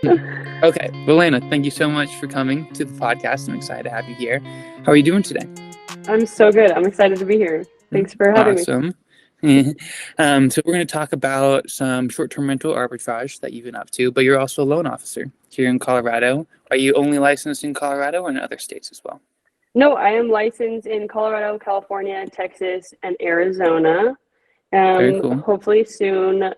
Okay, LeLaina, thank you so much for coming to the podcast. I'm excited to have you here. How are you doing today? I'm so good. I'm excited to be here. Thanks for having me. Awesome. So we're going to talk about some short-term rental arbitrage that you've been up to, but you're also a loan officer here in Colorado. Are you only licensed in Colorado or in other states as well? No, I am licensed in Colorado, California, Texas, and Arizona. Very cool. Hopefully soon,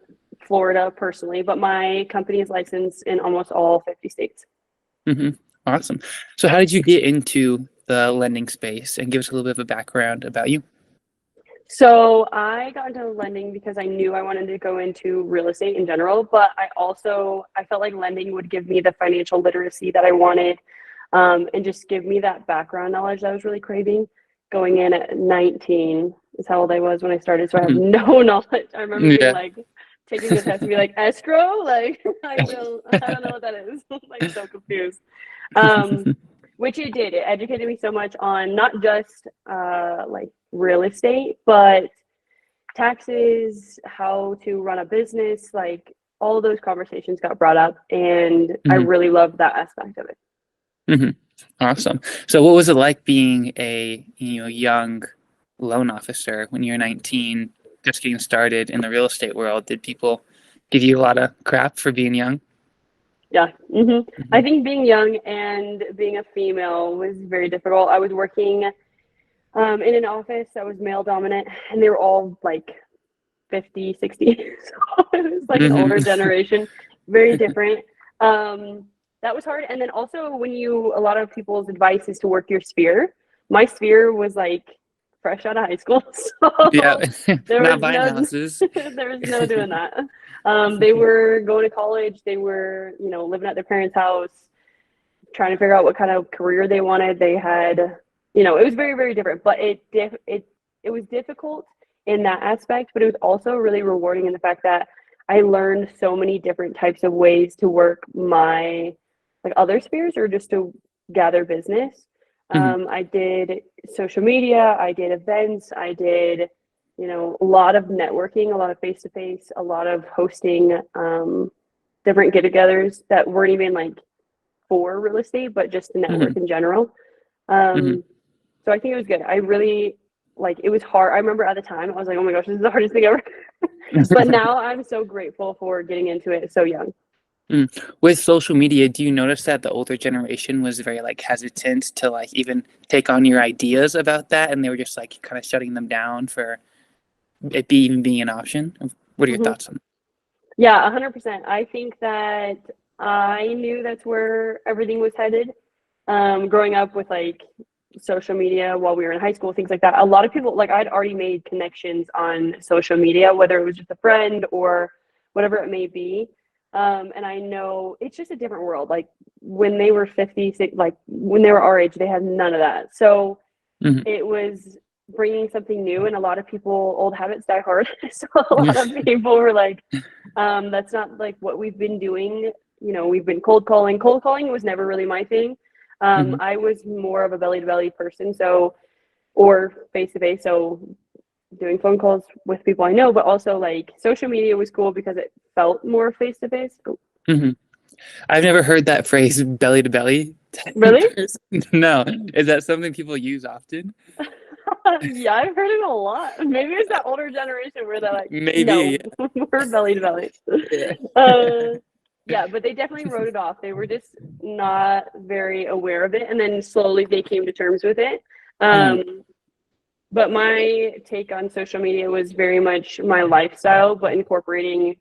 Florida personally, but my company is licensed in almost all 50 states. hmm Awesome. So how did you get into the lending space, and give us a little bit of a background about you? So I got into lending because I knew I wanted to go into real estate in general, but I felt like lending would give me the financial literacy that I wanted, and just give me that background knowledge that I was really craving. Going in at 19 is how old I was when I started, so I have Mhm. no knowledge. I remember being Yeah. like taking the test and be like, escrow, like I don't know what that is. Like so confused. Um, which it did. It educated me so much on not just like real estate, but taxes, how to run a business, like all of those conversations got brought up, and I hmm really loved that aspect of it. hmm Awesome. So what was it like being a young loan officer when you're 19, just getting started in the real estate world? Did people give you a lot of crap for being young? Yeah. I hmm think being young and being a female was very difficult. I was working in an office that was male dominant, and they were all like 50, 60. So it was like an older hmm generation, very different. That was hard. And then also a lot of people's advice is to work your sphere. My sphere was like fresh out of high school. Yeah. So there Not was buying no, houses. there was no doing that. They were going to college. They were, living at their parents' house, trying to figure out what kind of career they wanted. They had, it was very, very different, but it was difficult in that aspect, but it was also really rewarding in the fact that I learned so many different types of ways to work my like other spheres or just to gather business. hmm I did social media, I did events, I did, a lot of networking, a lot of face to face, a lot of hosting different get togethers that weren't even like for real estate, but just to hmm network in general. hmm Um, so I think it was good. I really like it was hard. I remember at the time I was like, oh my gosh, this is the hardest thing ever. But now I'm so grateful for getting into it so young. Mm. With social media, do you notice that the older generation was very like hesitant to like even take on your ideas about that, and they were just like kind of shutting them down for it even being an option? What are your hmm thoughts on Yeah, 100%. I think that I knew that's where everything was headed. Growing up with like social media while we were in high school, things like that. A lot of people, like I'd already made connections on social media, whether it was just a friend or whatever it may be. And I know it's just a different world. Like when they were 50, like when they were our age, they had none of that. So that? it was bringing something new, and a lot of people, old habits die hard. So a lot of people were like, that's not like what we've been doing. We've been cold calling. Cold calling was never really my thing. hmm I was more of a belly to belly person, or face to face. So doing phone calls with people I know, but also like social media was cool because it felt more face to face. hmm I've never heard that phrase belly to belly in Really? person. No. Is that something people use often? Yeah, I've heard it a lot. Maybe it's that older generation where they're like, Maybe. no, we're belly to belly. Yeah. Yeah, but they definitely wrote it off. They were just not very aware of it. And then slowly they came to terms with it. Mhm, But my take on social media was very much my lifestyle, but incorporating,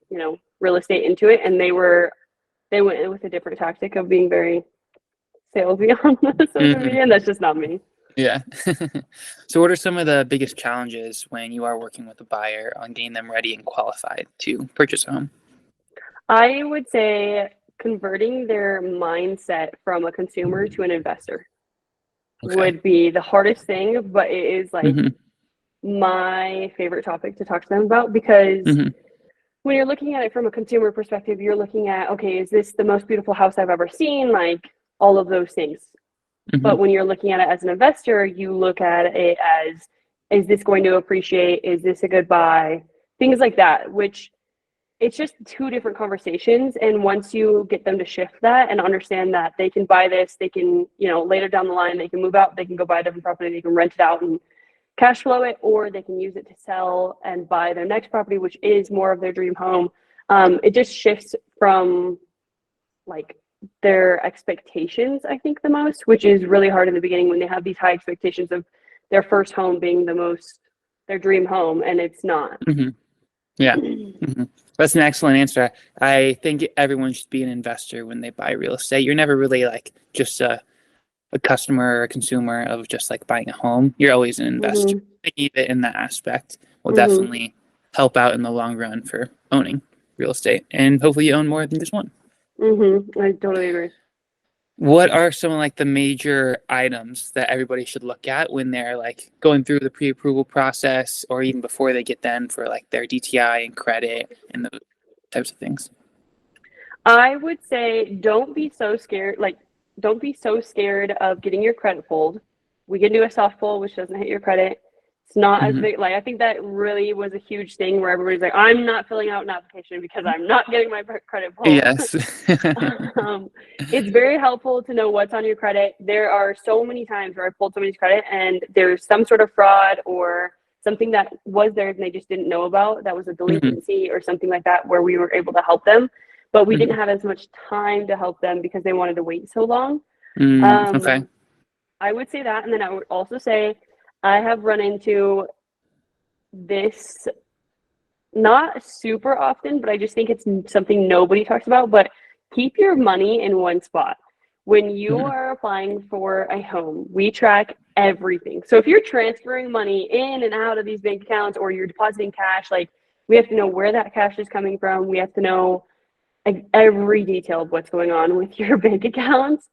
real estate into it. And they went in with a different tactic of being very salesy on the social mhm. media. And that's just not me. Yeah. So what are some of the biggest challenges when you are working with a buyer on getting them ready and qualified to purchase a home? I would say converting their mindset from a consumer to an investor Okay. would be the hardest thing, but it is like Mhm, my favorite topic to talk to them about because mhm, when you're looking at it from a consumer perspective, you're looking at, okay, is this the most beautiful house I've ever seen? Like all of those things. mhm, But when you're looking at it as an investor, you look at it as, is this going to appreciate? Is this a good buy? Things like that, which it's just two different conversations. And once you get them to shift that and understand that they can buy this, they can, later down the line, they can move out, they can go buy a different property, they can rent it out and cash flow it, or they can use it to sell and buy their next property, which is more of their dream home. It just shifts from like their expectations, I think, the most, which is really hard in the beginning when they have these high expectations of their first home being their dream home, and it's not. Mm-hmm. Yeah. Mm-hmm. That's an excellent answer. I think everyone should be an investor when they buy real estate. You're never really like just a customer or a consumer of just like buying a home. You're always an investor. Mm-hmm. Thinking of it in that aspect will Mm-hmm. definitely help out in the long run for owning real estate. And hopefully you own more than just one. Mm-hmm. I totally agree. What are some of like the major items that everybody should look at when they're like going through the pre-approval process, or even before they get then for like their DTI and credit and those types of things? I would say don't be so scared. Like, don't be so scared of getting your credit pulled. We can do a soft pull, which doesn't hit your credit. It's not as big. Like, I think that really was a huge thing where everybody's like, I'm not filling out an application because I'm not getting my credit pulled. Yes. It's very helpful to know what's on your credit. There are so many times where I pulled somebody's credit and there's some sort of fraud or something that was there and they just didn't know about, that was a delinquency or something like that, where we were able to help them, but we didn't have as much time to help them because they wanted to wait so long. Okay. I would say that. And then I would also say I have run into this not super often, but I just think it's something nobody talks about, but keep your money in one spot. When you are applying for a home, we track everything. So if you're transferring money in and out of these bank accounts or you're depositing cash, like, we have to know where that cash is coming from. We have to know every detail of what's going on with your bank accounts.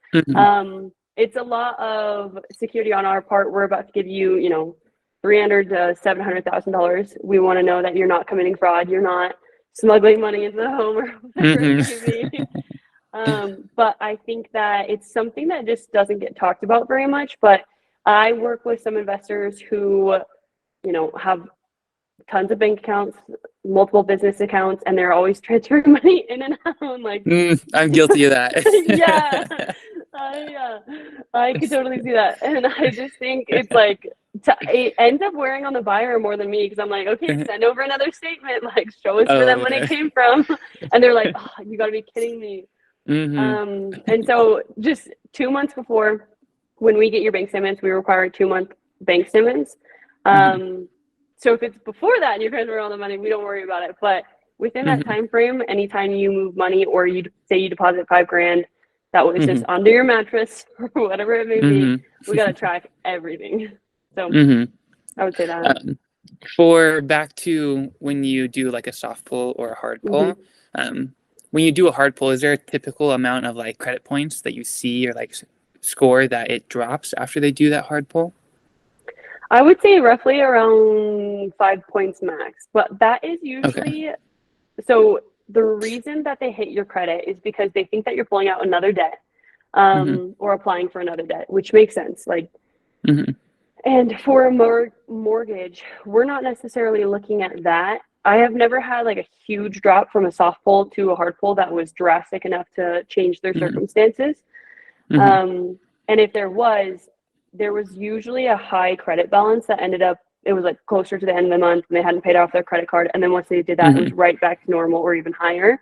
It's a lot of security on our part. We're about to give you, $300,000 to $700,000. We want to know that you're not committing fraud. You're not smuggling money into the home or whatever it may be. But I think that it's something that just doesn't get talked about very much. But I work with some investors who, have tons of bank accounts, multiple business accounts, and they're always transferring money in and out. Like, I'm guilty of that. Yeah, I could totally see that, and I just think it's like it ends up wearing on the buyer more than me, because I'm like, okay, send over another statement, like, show us where that money came from, and they're like, oh, you got to be kidding me. And so just 2 months before, when we get your bank statements, we require 2-month bank statements. So if it's before that and you're transferring all the money, we don't worry about it. But within that time frame, anytime you move money or you say you deposit $5,000 that was just under your mattress or whatever it may be, we got to track everything. So I would say that. For back to when you do like a soft pull or a hard pull, when you do a hard pull, is there a typical amount of like credit points that you see or like score that it drops after they do that hard pull? I would say roughly around 5 points max, but that is usually, so the reason that they hit your credit is because they think that you're pulling out another debt, or applying for another debt, which makes sense. Like, and for a mortgage, we're not necessarily looking at that. I have never had like a huge drop from a soft pull to a hard pull that was drastic enough to change their circumstances. And if there was usually a high credit balance that ended up, it was like closer to the end of the month and they hadn't paid off their credit card. And then once they did that, it was right back to normal or even higher,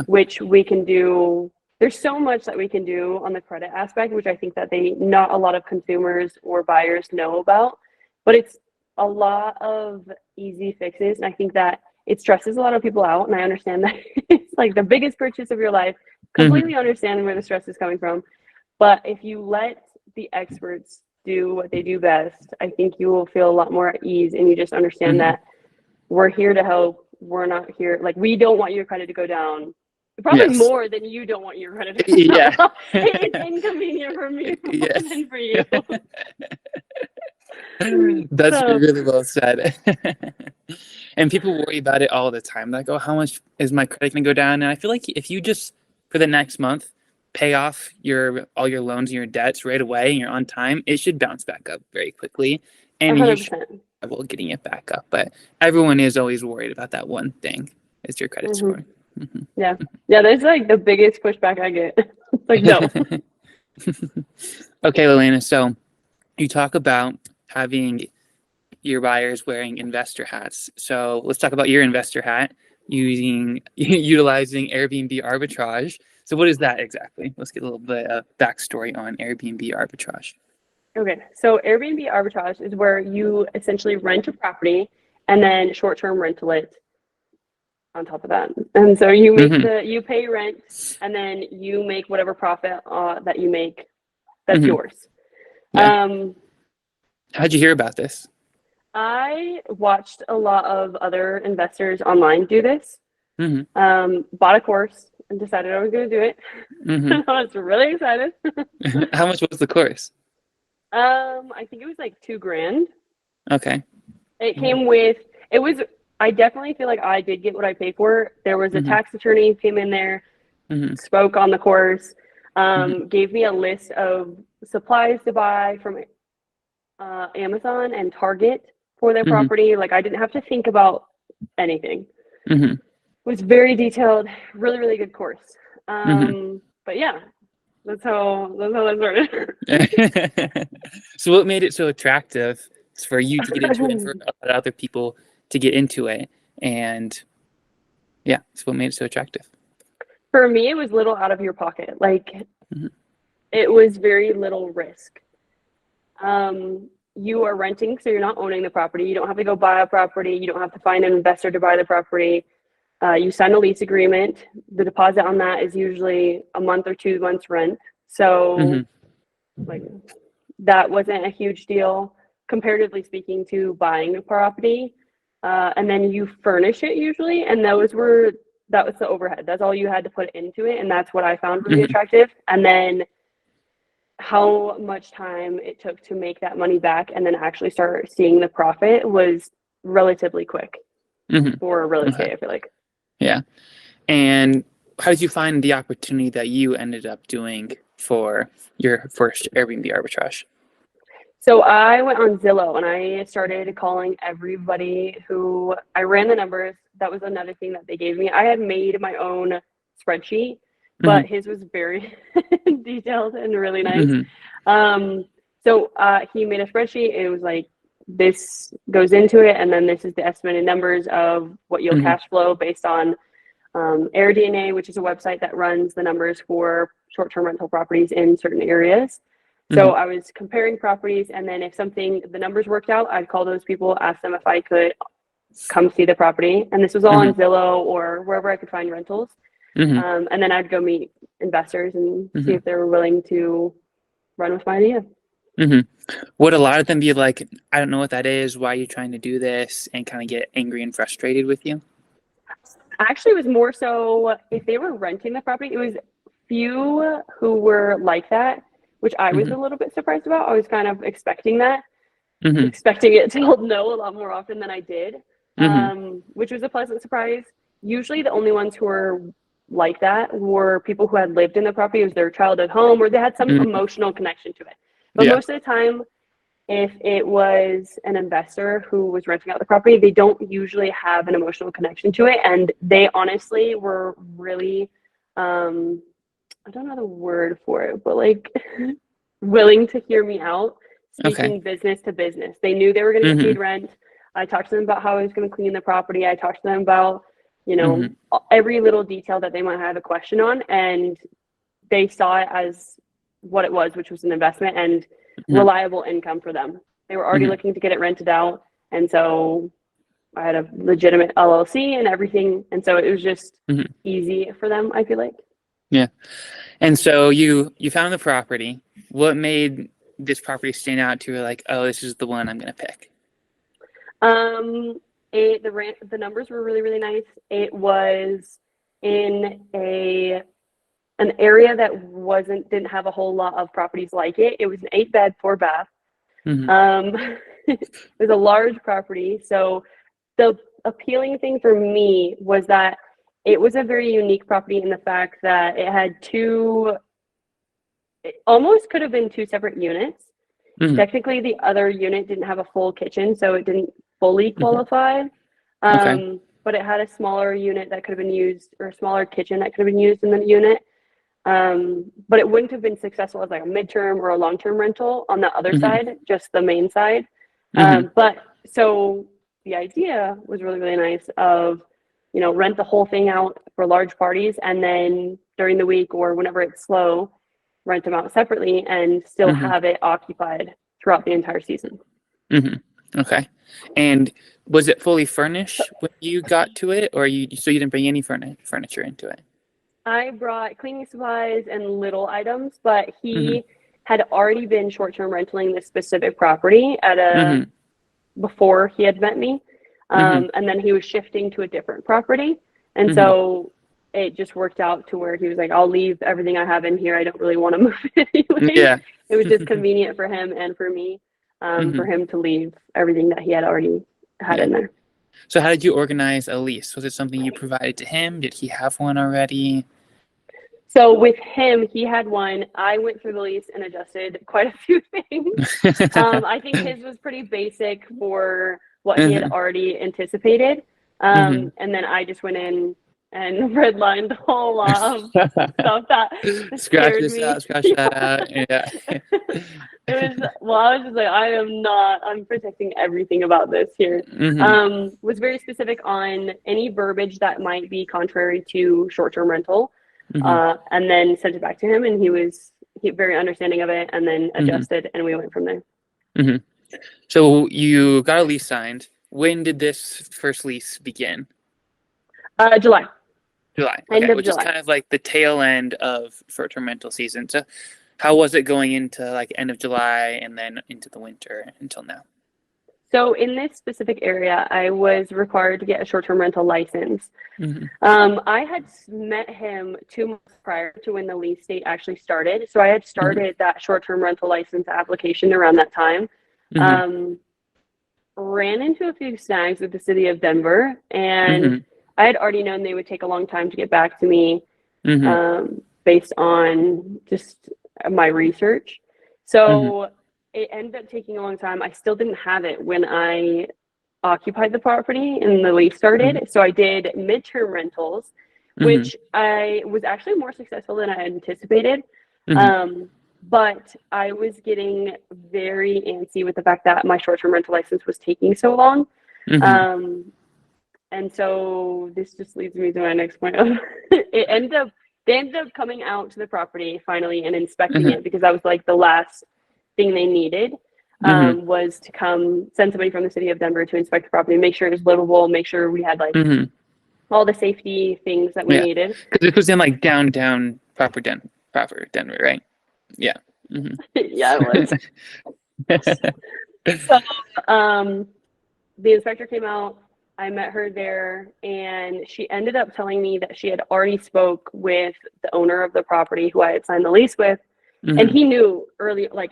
which we can do. There's so much that we can do on the credit aspect, which I think that not a lot of consumers or buyers know about, but it's a lot of easy fixes. And I think that it stresses a lot of people out. And I understand that it's like the biggest purchase of your life, completely understand where the stress is coming from. But if you let the experts do what they do best, I think you will feel a lot more at ease, and you just understand that we're here to help. We're not here, like, we don't want your credit to go down. Probably more than you don't want your credit to go down. It's inconvenient for me more than for you. That's really well said. And people worry about it all the time. Like, oh, how much is my credit going to go down? And I feel like if you just, for the next month, pay off all your loans and your debts right away and you're on time, it should bounce back up very quickly. And 100%. you should have trouble getting it back up. But everyone is always worried about that one thing. is your credit Hmm. score. Mhm. Yeah. Yeah, that's like the biggest pushback I get. It's like, no. Okay, LeLaina, so you talk about having your buyers wearing investor hats. So let's talk about your investor hat utilizing Airbnb arbitrage. So what is that exactly? Let's get a little bit of backstory on Airbnb arbitrage. Okay, so Airbnb arbitrage is where you essentially rent a property and then short-term rental it on top of that. And so you make Mm-hmm. you pay rent and then you make whatever profit that you make that's Mm-hmm. yours. Yeah. Um, How'd you hear about this? I watched a lot of other investors online do this. Mm-hmm. Bought a course and decided I was going to do it. Mm-hmm. I was really excited. How much was the course? I think it was like $2,000. Okay. It came with, it was, I definitely feel like I did get what I paid for. There was a Mm-hmm. tax attorney who came in there, Mm-hmm. spoke on the course, Mm-hmm. gave me a list of supplies to buy from Amazon and Target for their Mm-hmm. property. Like I didn't have to think about anything. Mm-hmm. It was very detailed, really, really good course. Mm-hmm. But yeah, that's how that So what made it so attractive for you to get into it and for started. a lot of other people to get into it? And yeah, so what made it so attractive? For me, it was little out of your pocket. Like Mm-hmm. it was very little risk. You are renting, so you're not owning the property. You don't have to go buy a property. You don't have to find an investor to buy the property. You sign a lease agreement. The deposit on that is usually a month or 2 months rent. Mm-hmm. So like that wasn't a huge deal comparatively speaking to buying a property. And then you furnish it usually, and that was the overhead. That's all you had to put into it, and that's what I found really Mm-hmm. attractive. And then how much time it took to make that money back and then actually start seeing the profit was relatively quick for real Mm-hmm. Okay. estate, I feel like. Yeah. And how did you find the opportunity that you ended up doing for your first Airbnb arbitrage? So I went on Zillow and I started calling everybody who I ran the numbers. That was another thing that they gave me. I had made my own spreadsheet, Mm-hmm. but his was very detailed and really nice. Mm-hmm. So he made a spreadsheet. It was like, this goes into it, and then this is the estimated numbers of what you'll Mm-hmm. cash flow based on AirDNA, which is a website that runs the numbers for short-term rental properties in certain areas. So Mm-hmm. I was comparing properties, and then if the numbers worked out, I'd call those people, ask them if I could come see the property. And this was all on Mm-hmm. Zillow or wherever I could find rentals. Mm-hmm. And then I'd go meet investors and see Mm-hmm. if they were willing to run with my idea. Mm-hmm. Would a lot of them be like, I don't know what that is, why are you trying to do this, and kind of get angry and frustrated with you? Actually, it was more so if they were renting the property, it was few who were like that, which I was Mm-hmm. a little bit surprised about. I was kind of expecting that, Mm-hmm. expecting it to hold no a lot more often than I did, Mm-hmm. which was a pleasant surprise. Usually, the only ones who were like that were people who had lived in the property. It was their childhood home, or they had some Mm-hmm. emotional connection to it. But Yeah. most of the time, if it was an investor who was renting out the property, they don't usually have an emotional connection to it. And they honestly were really, I don't know the word for it, but like willing to hear me out, Okay. speaking business to business. They knew they were going to get Mm-hmm. paid rent. I talked to them about how I was going to clean the property. I talked to them about, you know, Mm-hmm. every little detail that they might have a question on. And they saw it as what it was, which was an investment and Mm-hmm. reliable income for them. They were already Mm-hmm. looking to get it rented out. And so I had a legitimate LLC and everything. And so it was just Mm-hmm. easy for them, I feel like. Yeah. And so you found the property. What made this property stand out to you like, oh, this is the one I'm gonna pick? Um, the numbers were really, really nice. It was in an area that didn't have a whole lot of properties like it. It was an 8-bed, 4-bath. Mm-hmm. It was a large property. So the appealing thing for me was that it was a very unique property in the fact that it almost could have been two separate units. Mm-hmm. Technically, the other unit didn't have a full kitchen, so it didn't fully Mm-hmm. qualify. Okay. but it had a smaller unit that could have been used, or a smaller kitchen that could have been used in the unit. But it wouldn't have been successful as like a midterm or a long-term rental on the other Mm-hmm. side, just the main side. Mm-hmm. But so the idea was really, really nice of, rent the whole thing out for large parties, and then during the week or whenever it's slow, rent them out separately and still Mm-hmm. have it occupied throughout the entire season. Mm-hmm. Okay. And was it fully furnished when you got to it, or you didn't bring any furniture into it? I brought cleaning supplies and little items, but Mm-hmm. he had already been short-term renting this specific property Mm-hmm. before he had met me. Mm-hmm. And then he was shifting to a different property. And Mm-hmm. so it just worked out to where he was like, I'll leave everything I have in here. I don't really want to move it anyways. Yeah. It was just convenient for him and for me, Mm-hmm. for him to leave everything that he had already had Yeah. in there. So how did you organize a lease? Was it something you provided to him? Did he have one already? So with him, he had one. I went through the lease and adjusted quite a few things. I think his was pretty basic for what he had Mm-hmm. already anticipated. Mm-hmm. And then I just went in and redlined a whole lot of stuff that Scratch scared this me. out, scratch that out. Yeah. I was just like, I'm protecting everything about this here. Mm-hmm. Was very specific on any verbiage that might be contrary to short-term rental. Mm-hmm. And then sent it back to him, and he was very understanding of it, and then Mm-hmm. adjusted, and we went from there. Mm-hmm. So you got a lease signed. When did this first lease begin? July. July. End Okay, of which is July. kind of like the tail end of short-term rental season. So how was it going into like end of July and then into the winter until now? So in this specific area, I was required to get a short-term rental license. Mm-hmm. I had met him 2 months prior to when the lease date actually started. So I had started that short-term rental license application around that time. Mm-hmm. Ran into a few snags with the city of Denver, and Mm-hmm. I had already known they would take a long time to get back to me, Mm-hmm. based on just my research. So it ended up taking a long time. I still didn't have it when I occupied the property and the lease started. Mm-hmm. So I did midterm rentals, Mm-hmm. which I was actually more successful than I anticipated. Mm-hmm. But I was getting very antsy with the fact that my short-term rental license was taking so long. Mm-hmm. And so this just leads me to my next point of they ended up coming out to the property finally and inspecting Mm-hmm. it, because that was like the last thing they needed, Mm-hmm. was to come send somebody from the city of Denver to inspect the property, make sure it was livable, make sure we had like Mm-hmm. all the safety things that we Yeah, needed. because this was in like downtown proper Denver, right? Yeah. Mm-hmm. Yeah, it was. So the inspector came out. I met her there, and she ended up telling me that she had already spoke with the owner of the property who I had signed the lease with. And Mm-hmm. he knew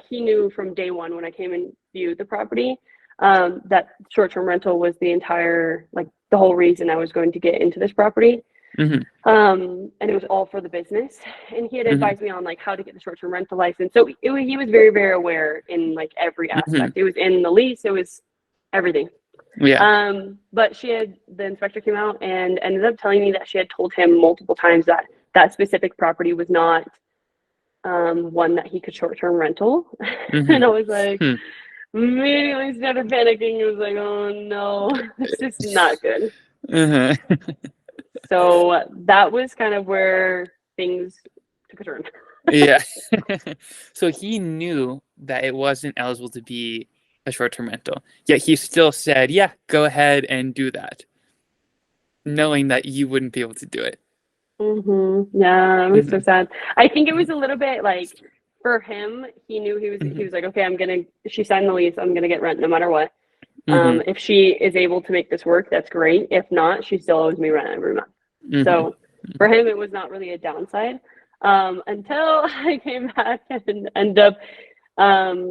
he knew from day one when I came and viewed the property, that short-term rental was the whole reason I was going to get into this property. Mm-hmm. And it was all for the business. And he had Mm-hmm. advised me on like how to get the short-term rental license. So he was very, very aware in like every aspect. It was in the lease. It was everything. Yeah. But the inspector came out and ended up telling me that she had told him multiple times that that specific property was not one that he could short-term rental. Mm-hmm. And I was like, Hmm. immediately started panicking. It was like, oh no, this is not good. Uh-huh. So that was kind of where things took a turn. Yeah. So he knew that it wasn't eligible to be a short-term rental, yet he still said, yeah, go ahead and do that, knowing that you wouldn't be able to do it. Yeah, it was so Mm-hmm. sad. I think it was a little bit like, for him, he knew he Mm-hmm. was like, okay, she signed the lease, I'm gonna get rent no matter what. Mm-hmm. If she is able to make this work, that's great. If not, she still owes me rent every month. Mm-hmm. So for him, it was not really a downside, until I came back and ended up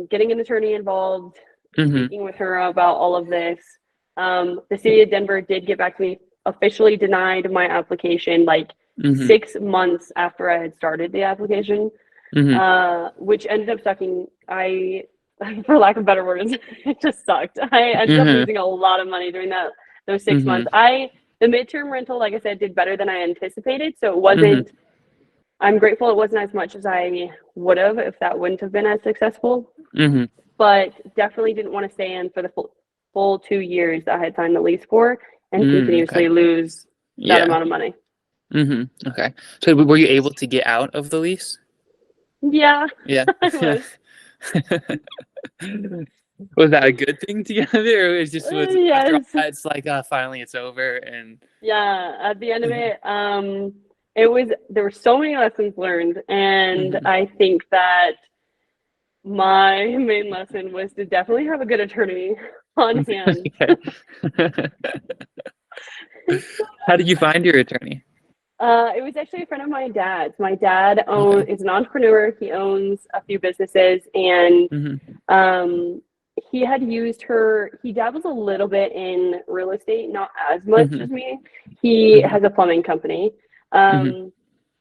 getting an attorney involved, Mm-hmm. speaking with her about all of this. The city of Denver did get back to me, officially denied my application like Mm-hmm. 6 months after I had started the application, Mm-hmm. which ended up sucking. For lack of better words, it just sucked. I ended up Mm-hmm. losing a lot of money during those 6 Mm-hmm. months. I the midterm rental, like I said, did better than I anticipated. So it Mm-hmm. wasn't, I'm grateful it wasn't as much as I would have if that wouldn't have been as successful. Mm-hmm. But definitely didn't want to stay in for the full 2 years that I had signed the lease for and Okay. continuously lose that Yeah. amount of money. Mm-hmm. Okay. So were you able to get out of the lease? Yeah, Yeah. I was. Was that a good thing together, or was after all Yes. that, it's like finally it's over and Yeah, at the end of it, it was, there were so many lessons learned, and Mhm. I think that my main lesson was to definitely have a good attorney on hand. Okay. How did you find your attorney? It was actually a friend of my dad's. My dad Okay. is an entrepreneur. He owns a few businesses, and Mm-hmm. um, he had used her. He dabbles a little bit in real estate, not as much Mm-hmm. as me. He Mm-hmm. has a plumbing company, Mm-hmm.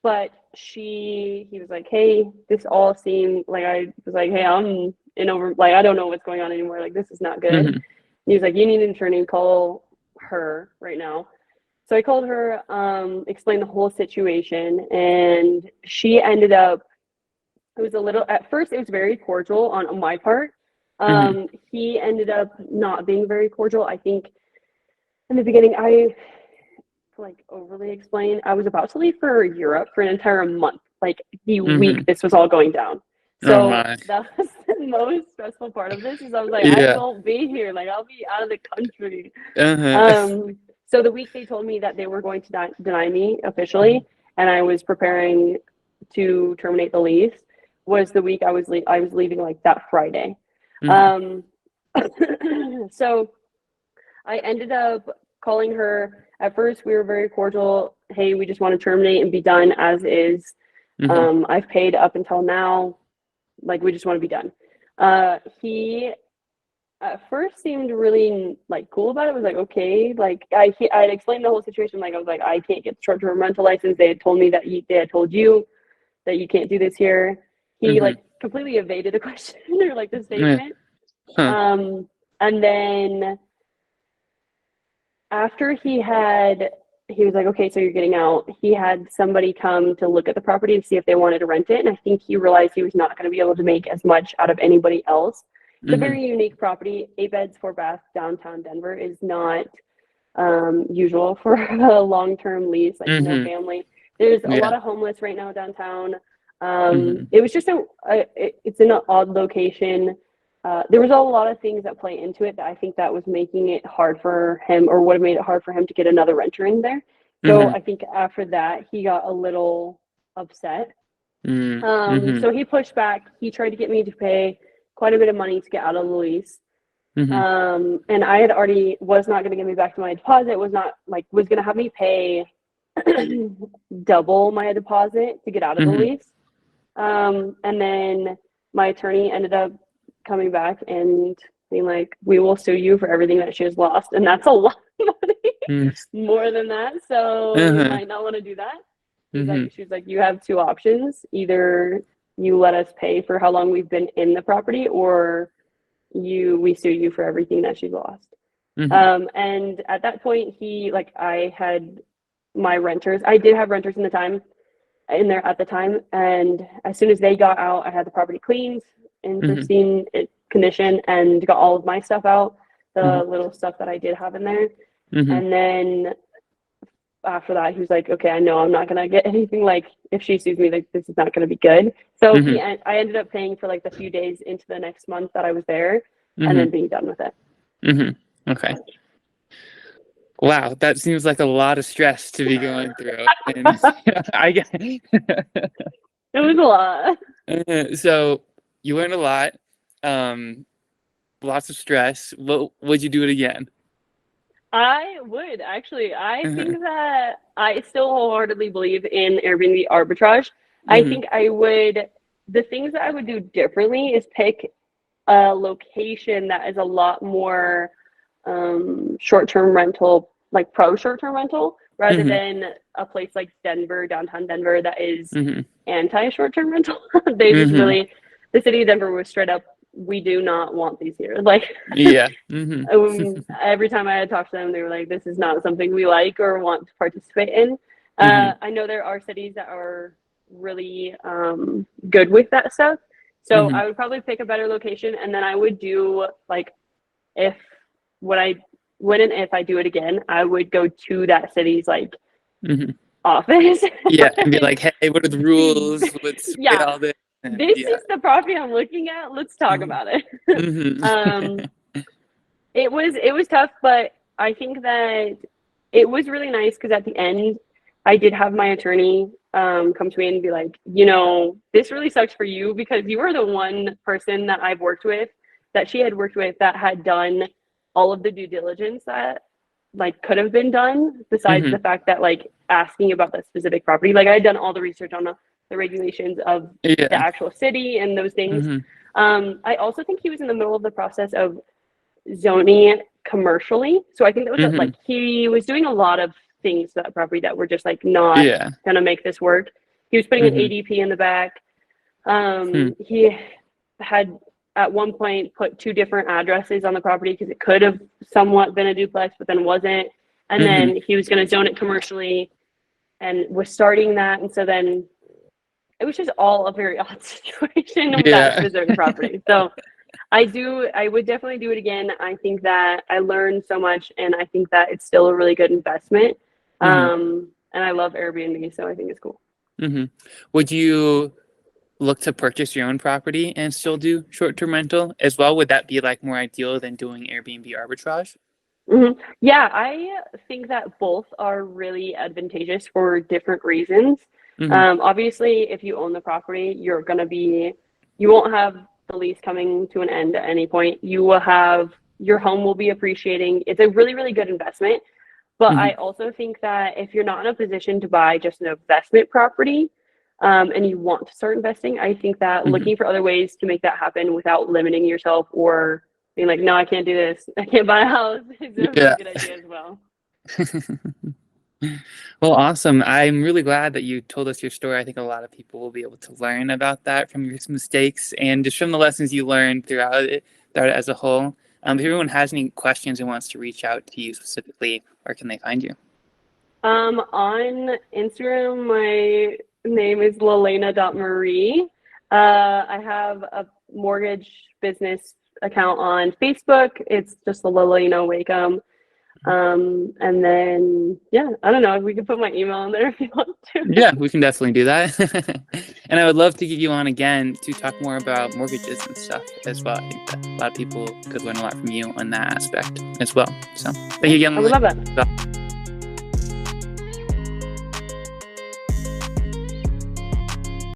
but he was like, "Hey, this all seemed like," I was like, "Hey, I'm in over. Like, I don't know what's going on anymore. Like, this is not good." Mm-hmm. He was like, "You need an attorney. Call her right now." So I called her, explained the whole situation, and she ended up, it was a little, at first, it was very cordial on my part. Mm-hmm. He ended up not being very cordial. I think in the beginning, I like overly explained, I was about to leave for Europe for an entire month, like the Mm-hmm. week this was all going down. Oh So my. that was the most stressful part of this is I was like, I Yeah. won't be here. Like I'll be out of the country. Uh-huh. So the week they told me that they were going to deny me officially, and I was preparing to terminate the lease, was the week I was leaving like that Friday. Mm-hmm. Um, so I ended up calling her. At first, we were very cordial. Hey, we just want to terminate and be done as is. Mm-hmm. I've paid up until now. Like we just want to be done. He at first seemed really like cool about it. Was like okay, like I had explained the whole situation. Like I was like I can't get the short-term rental license. They had told me that they had told you that you can't do this here. He Mm-hmm. like completely evaded the question or like the Yeah. statement. Huh. And then after he was like, okay, so you're getting out. He had somebody come to look at the property and see if they wanted to rent it. And I think he realized he was not going to be able to make as much out of anybody else. It's a Mm-hmm. very unique property. 8 beds, 4 baths, downtown Denver is not usual for a long-term lease, like single Mm-hmm. family. There's a Yeah. lot of homeless right now downtown. Mm-hmm. It was just it's in an odd location. There was a lot of things that play into it that I think that was making it hard for him, or would have made it hard for him to get another renter in there. So Mm-hmm. I think after that, he got a little upset. Mm-hmm. So he pushed back. He tried to get me to pay quite a bit of money to get out of the lease. Mm-hmm. And I had already was not going to give me back to my deposit. Was going to have me pay double my deposit to get out of the Mm-hmm. lease. And then my attorney ended up coming back and being like, "We will sue you for everything that she has lost," and that's a lot of money, more than that. So you Uh-huh. might not want to do that. Mm-hmm. She's like, "You have two options: either you let us pay for how long we've been in the property, or we sue you for everything that she's lost." Mm-hmm. And at that point, I had my renters. I did have renters in there at the time, and as soon as they got out, I had the property cleaned in Mm-hmm. pristine condition and got all of my stuff out, Mm-hmm. the little stuff that I did have in there. Mm-hmm. And then after that, he was like, "Okay, I know I'm not gonna get anything. Like, if she sues me, like this is not gonna be good." So Mm-hmm. I ended up paying for like the few days into the next month that I was there, and Mm-hmm. then being done with it. Mm-hmm. Okay. Wow, that seems like a lot of stress to be going through. And I get It was a lot. so you learned a lot, um, lots of stress. What would you do it again? I would actually. I Uh-huh. think that I still wholeheartedly believe in Airbnb arbitrage. I Mm-hmm. think I would, the things that I would do differently is pick a location that is a lot more short-term rental, like pro short-term rental, rather Mm-hmm. than a place like Denver, downtown Denver, that is Mm-hmm. anti short-term rental. They just Mm-hmm. really, the city of Denver was straight up we do not want these here. Like, Yeah. every time I had talked to them, they were like, this is not something we like or want to participate in. I know there are cities that are really good with that stuff. So I would probably pick a better location, and then I would do like, if when and if I do it again, I would go to that city's like office. Yeah, and be like, hey, what are the rules? What's Yeah, all this? And, this is the property I'm looking at. Let's talk about it. It was tough, but I think that it was really nice because at the end, I did have my attorney come to me and be like, this really sucks for you because you were the one person that I've worked with, that she had worked with, that had done all of the due diligence that like could have been done, besides the fact that like asking about that specific property. Like I had done all the research on the regulations of the actual city and those things. I also think he was in the middle of the process of zoning it commercially. So I think that was like he was doing a lot of things to that property that were just like not gonna make this work. He was putting an ADP in the back. He had at one point put 2 different addresses on the property because it could have somewhat been a duplex, but then wasn't. And then he was going to zone it commercially and was starting that. And so then it was just all a very odd situation with that specific property. So I would definitely do it again. I think that I learned so much, and I think that it's still a really good investment. And I love Airbnb, so I think it's cool. Would you look to purchase your own property and still do short-term rental as well? Would that be like more ideal than doing Airbnb arbitrage? Yeah, I think that both are really advantageous for different reasons. Obviously, if you own the property, you won't have the lease coming to an end at any point. Your home will be appreciating. It's a really, really good investment. But I also think that if you're not in a position to buy just an investment property, and you want to start investing, I think that looking for other ways to make that happen without limiting yourself or being like, no, I can't do this, I can't buy a house, is a really good idea as well. Well, awesome. I'm really glad that you told us your story. I think a lot of people will be able to learn about that from your mistakes and just from the lessons you learned throughout it as a whole. If everyone has any questions and wants to reach out to you specifically, where can they find you? On Instagram, my name is LeLaina.Marie. I have a mortgage business account on Facebook. It's just the LeLaina Wakeham. And then, I don't know, we can put my email in there if you want to. Yeah, we can definitely do that. And I would love to get you on again to talk more about mortgages and stuff as well. I think that a lot of people could learn a lot from you on that aspect as well. So thank you again. I would love that.